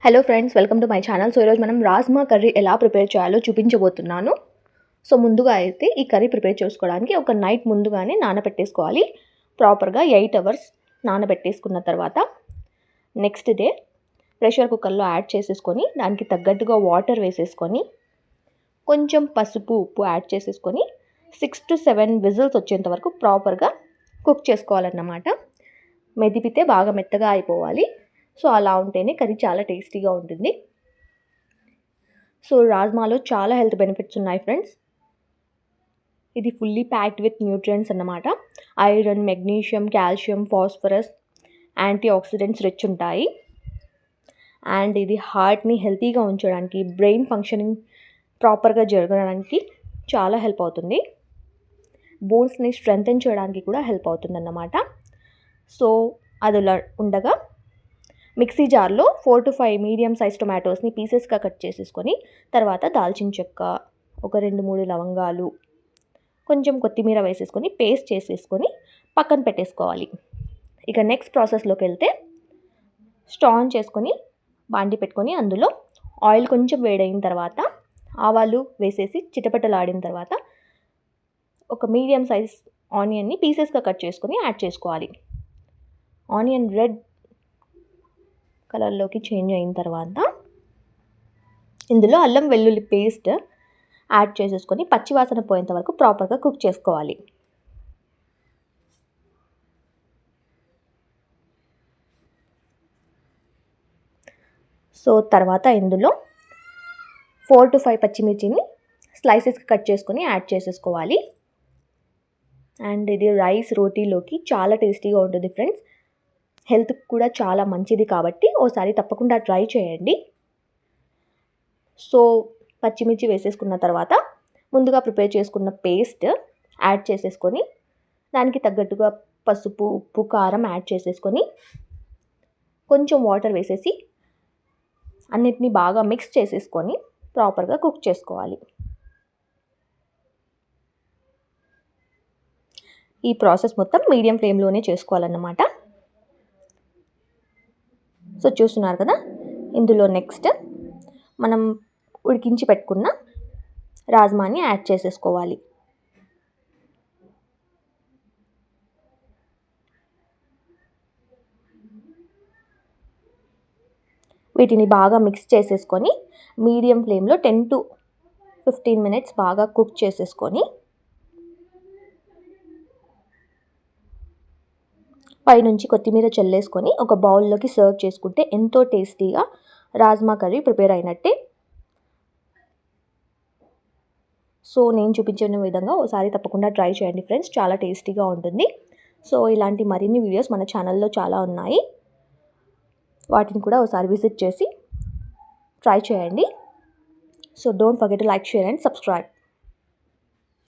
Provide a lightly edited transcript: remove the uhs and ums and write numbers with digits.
Hello friends, welcome to my channel. So ఈరోజు మనం rajma curry ఎలా ప్రిపేర్ చేయాలో చూపించబోతున్నాను. సో ముందుగా అయితే ఈ కర్రీ ప్రిపేర్ చేసుకోవడానికి ఒక నైట్ ముందుగానే నానబెట్టేసుకోవాలి. ప్రాపర్గా 8 అవర్స్ నానబెట్టేసుకున్న తర్వాత నెక్స్ట్ డే ప్రెషర్ కుక్కర్లో యాడ్ చేసేసుకొని దానికి తగ్గట్టుగా వాటర్ వేసేసుకొని కొంచెం పసుపు ఉప్పు యాడ్ చేసేసుకొని 6 to 7 విజిల్స్ వచ్చేంత వరకు ప్రాపర్గా కుక్ చేసుకోవాలన్నమాట. మెదిపితే బాగా మెత్తగా అయిపోవాలి. సో అలా ఉంటేనే కర్రీ చాలా టేస్టీగా ఉంటుంది. సో రాజ్మాలో చాలా హెల్త్ బెనిఫిట్స్ ఉన్నాయి ఫ్రెండ్స్. ఇది ఫుల్లీ ప్యాక్డ్ విత్ న్యూట్రియంట్స్ అన్నమాట. Iron, magnesium, calcium, phosphorus, antioxidants rich ఉంటాయి. అండ్ ఇది హార్ట్ని హెల్తీగా ఉంచడానికి, బ్రెయిన్ ఫంక్షనింగ్ ప్రాపర్గా జరగడానికి చాలా హెల్ప్ అవుతుంది. బోన్స్ని స్ట్రెంగ్తెన్ చేయడానికి కూడా హెల్ప్ అవుతుంది అన్నమాట. సో అది ఉండగా మిక్సీ జార్లో 4 to 5 మీడియం సైజ్ టొమాటోస్ని పీసెస్గా కట్ చేసేసుకొని తర్వాత దాల్చిన చెక్క, ఒక 2-3 లవంగాలు, కొంచెం కొత్తిమీర వేసేసుకొని పేస్ట్ చేసేసుకొని పక్కన పెట్టేసుకోవాలి. ఇక నెక్స్ట్ ప్రాసెస్లోకి వెళ్తే స్టవ్ ఆన్ చేసుకొని బాండి పెట్టుకొని అందులో ఆయిల్ కొంచెం వేడైన తర్వాత ఆవాలు వేసేసి చిటపటలాడిన తర్వాత ఒక మీడియం సైజ్ ఆనియన్ని పీసెస్గా కట్ చేసుకొని యాడ్ చేసుకోవాలి. ఆనియన్ రెడ్ కలర్లోకి చేంజ్ అయిన తర్వాత ఇందులో అల్లం వెల్లుల్లి పేస్ట్ యాడ్ చేసేసుకొని పచ్చివాసన పోయేంత వరకు ప్రాపర్గా కుక్ చేసుకోవాలి. సో తర్వాత ఇందులో 4 to 5 పచ్చిమిర్చిని స్లైసెస్కి కట్ చేసుకొని యాడ్ చేసేసుకోవాలి. అండ్ ఇది రైస్, రోటీలోకి చాలా టేస్టీగా ఉంటుంది ఫ్రెండ్స్. హెల్త్కి కూడా చాలా మంచిది కాబట్టి ఓసారి తప్పకుండా ట్రై చేయండి. సో పచ్చిమిర్చి వేసేసుకున్న తర్వాత ముందుగా ప్రిపేర్ చేసుకున్న పేస్ట్ యాడ్ చేసేసుకొని దానికి తగ్గట్టుగా పసుపు, ఉప్పు, కారం యాడ్ చేసేసుకొని కొంచెం వాటర్ వేసేసి అన్నిటినీ బాగా మిక్స్ చేసేసుకొని ప్రాపర్గా కుక్ చేసుకోవాలి. ఈ ప్రాసెస్ మొత్తం మీడియం ఫ్లేమ్లోనే చేసుకోవాలన్నమాట. సో చూస్తున్నారు కదా, ఇందులో నెక్స్ట్ మనం ఉడికించి పెట్టుకున్న రాజ్మాని యాడ్ చేసేసుకోవాలి. వీటిని బాగా మిక్స్ చేసేసుకొని మీడియం ఫ్లేమ్లో 10 to 15 minutes బాగా కుక్ చేసేసుకొని పైనుంచి కొత్తిమీర చల్లేసుకొని ఒక బౌల్లోకి సర్వ్ చేసుకుంటే ఎంతో టేస్టీగా రాజ్మా కర్రీ ప్రిపేర్ అయినట్టే. సో నేను చూపించిన విధంగా ఒకసారి తప్పకుండా ట్రై చేయండి ఫ్రెండ్స్, చాలా టేస్టీగా ఉంటుంది. సో ఇలాంటి మరిన్ని వీడియోస్ మన ఛానల్లో చాలా ఉన్నాయి, వాటిని కూడా ఒకసారి విజిట్ చేసి ట్రై చేయండి. So don't forget to like, share and subscribe.